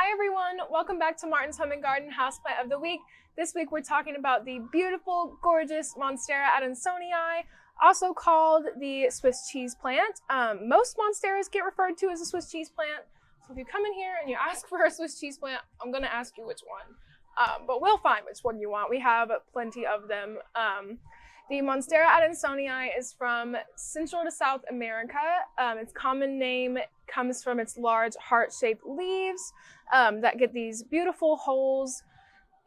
Hi everyone, welcome back to Martin's Home and Garden Houseplant of the Week. This week we're talking about the beautiful, gorgeous Monstera adansonii, also called the Swiss cheese plant. Most Monsteras get referred to as a Swiss cheese plant. So if you come in here and you ask for a Swiss cheese plant, I'm going to ask you which one. But we'll find which one you want. We have plenty of them. The Monstera adansonii is from Central to South America. Its common name comes from its large heart-shaped leaves that get these beautiful holes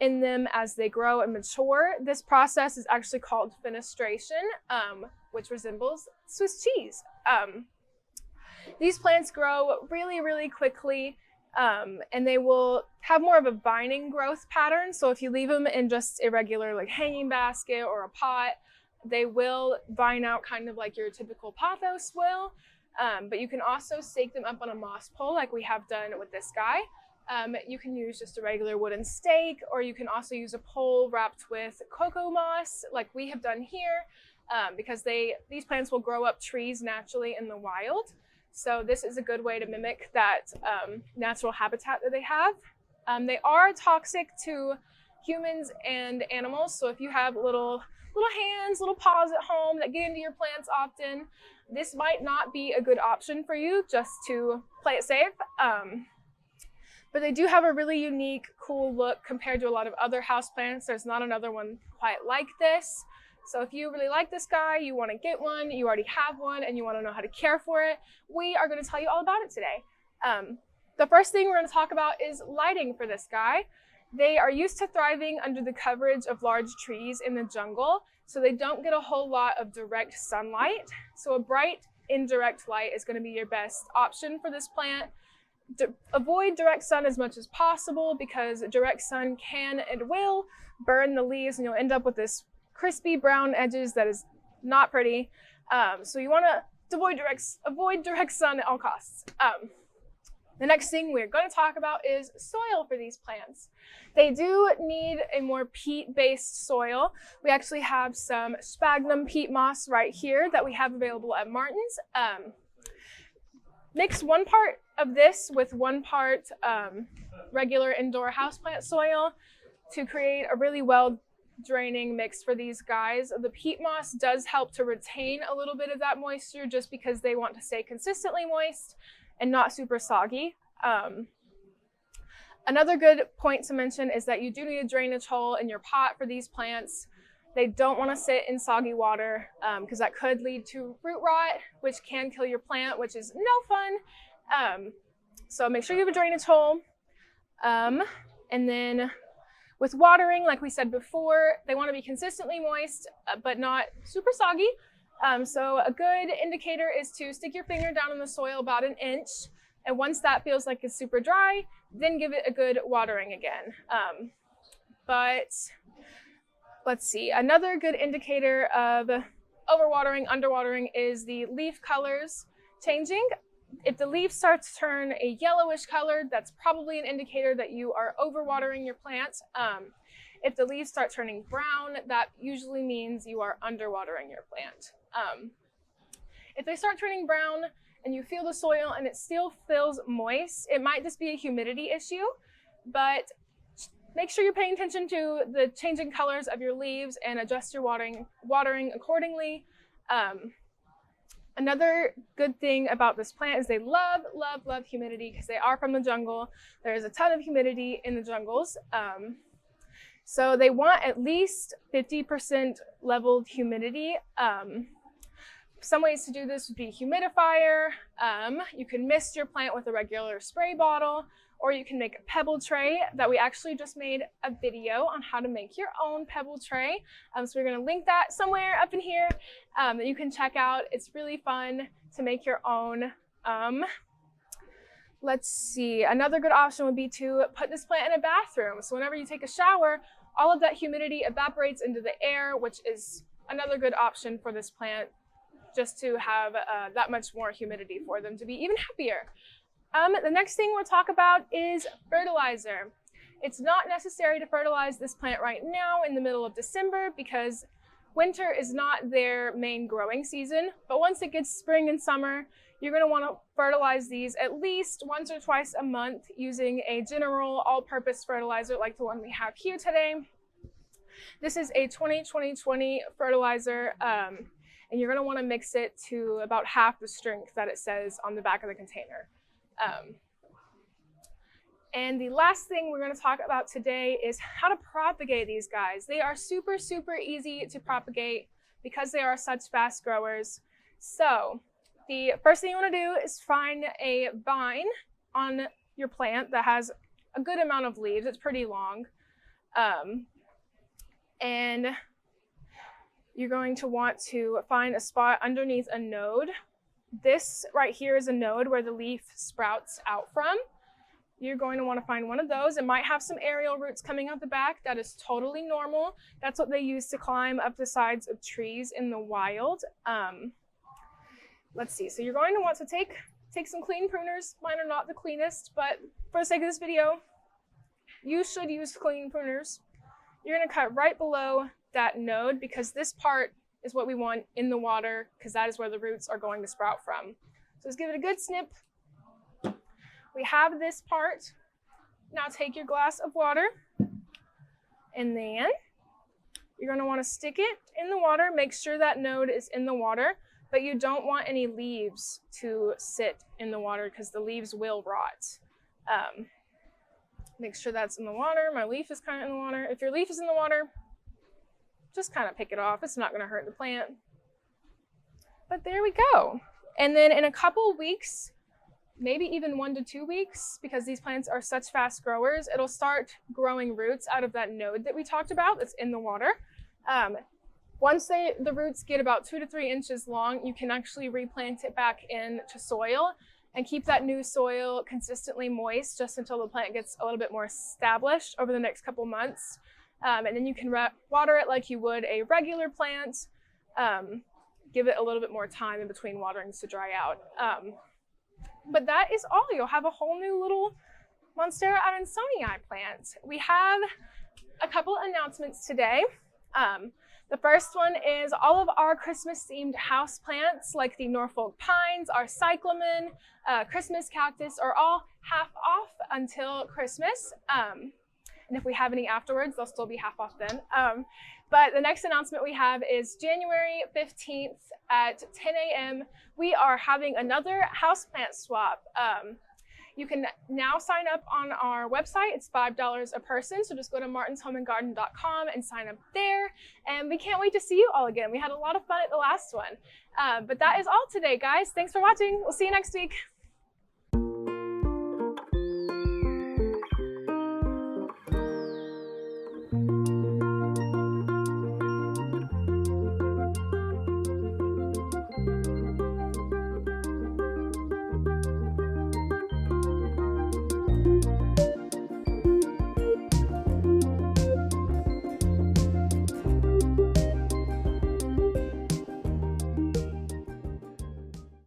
in them as they grow and mature. This process is actually called fenestration, which resembles Swiss cheese. These plants grow really, really quickly, and they will have more of a vining growth pattern. So if you leave them in just a regular like hanging basket or a pot, they will vine out kind of like your typical pothos will. But you can also stake them up on a moss pole like we have done with this guy. You can use just a regular wooden stake, or you can also use a pole wrapped with cocoa moss like we have done here, because these plants will grow up trees naturally in the wild. So this is a good way to mimic that natural habitat that they have. They are toxic to humans and animals. So if you have little hands, little paws at home that get into your plants often, this might not be a good option for you, just to play it safe. But they do have a really unique, cool look compared to a lot of other houseplants. There's not another one quite like this. So if you really like this guy, you want to get one, you already have one, and you want to know how to care for it, we are going to tell you all about it today. The first thing we're going to talk about is lighting for this guy. They are used to thriving under the coverage of large trees in the jungle, so they don't get a whole lot of direct sunlight. So a bright, indirect light is going to be your best option for this plant. Avoid direct sun as much as possible, because direct sun can and will burn the leaves, and you'll end up with this crispy brown edges that is not pretty. So you want to avoid direct sun at all costs. The next thing we're going to talk about is soil for these plants. They do need a more peat-based soil. We actually have some sphagnum peat moss right here that we have available at Martin's. Mix 1 part of this with 1 part regular indoor houseplant soil to create a really well draining mix for these guys. The peat moss does help to retain a little bit of that moisture, just because they want to stay consistently moist and not super soggy. Another good point to mention is that you do need a drainage hole in your pot for these plants. They don't want to sit in soggy water, because that could lead to root rot, which can kill your plant, which is no fun. So make sure you have a drainage hole. And then with watering, like we said before, they want to be consistently moist, but not super soggy. So a good indicator is to stick your finger down in the soil about 1 inch. And once that feels like it's super dry, then give it a good watering again. But let's see, another good indicator of overwatering, underwatering is the leaf colors changing. If the leaf starts to turn a yellowish color, that's probably an indicator that you are overwatering your plant. If the leaves start turning brown, that usually means you are underwatering your plant. If they start turning brown and you feel the soil and it still feels moist, it might just be a humidity issue, but make sure you're paying attention to the changing colors of your leaves and adjust your watering accordingly. Another good thing about this plant is they love, love, love humidity, because they are from the jungle. There is a ton of humidity in the jungles. So they want at least 50% leveled humidity. Some ways to do this would be humidifier. You can mist your plant with a regular spray bottle, or you can make a pebble tray that we actually just made a video on how to make your own pebble tray. So we're going to link that somewhere up in here that you can check out. It's really fun to make your own. Let's see, another good option would be to put this plant in a bathroom. So whenever you take a shower, all of that humidity evaporates into the air, which is another good option for this plant, just to have that much more humidity for them to be even happier. The next thing we'll talk about is fertilizer. It's not necessary to fertilize this plant right now in the middle of December, because winter is not their main growing season. But once it gets spring and summer, You're going to want to fertilize these at least once or twice a month using a general all-purpose fertilizer like the one we have here today. This is a 20-20-20 fertilizer, and you're going to want to mix it to about half the strength that it says on the back of the container. And the last thing we're going to talk about today is how to propagate these guys. They are super, super easy to propagate because they are such fast growers. So the first thing you want to do is find a vine on your plant that has a good amount of leaves. It's pretty long. And you're going to want to find a spot underneath a node. This right here is a node where the leaf sprouts out from. You're going to want to find one of those. It might have some aerial roots coming out the back. That is totally normal. That's what they use to climb up the sides of trees in the wild. Let's see. So you're going to want to take some clean pruners. Mine are not the cleanest, but for the sake of this video, you should use clean pruners. You're going to cut right below that node because this part is what we want in the water because that is where the roots are going to sprout from. So just give it a good snip. We have this part. Now take your glass of water and then you're going to want to stick it in the water. Make sure that node is in the water, but you don't want any leaves to sit in the water because the leaves will rot. Make sure that's in the water. My leaf is kind of in the water. If your leaf is in the water, just kind of pick it off. It's not going to hurt the plant. But there we go. And then in a couple weeks, maybe even 1 to 2 weeks, because these plants are such fast growers, it'll start growing roots out of that node that we talked about that's in the water. Once the roots get about 2 to 3 inches long, you can actually replant it back into soil and keep that new soil consistently moist just until the plant gets a little bit more established over the next couple months. And then you can water it like you would a regular plant. Give it a little bit more time in between waterings to dry out. But that is all. You'll have a whole new little Monstera adansonii plant. We have a couple announcements today. The first one is all of our Christmas-themed house plants, like the Norfolk pines, our cyclamen, Christmas cactus, are all half off until Christmas. And if we have any afterwards, they'll still be half off then. But the next announcement we have is January 15th at 10 a.m. We are having another houseplant swap. You can now sign up on our website. It's $5 a person, so just go to martinshomeandgarden.com and sign up there. And we can't wait to see you all again. We had a lot of fun at the last one. But that is all today, guys. Thanks for watching. We'll see you next week.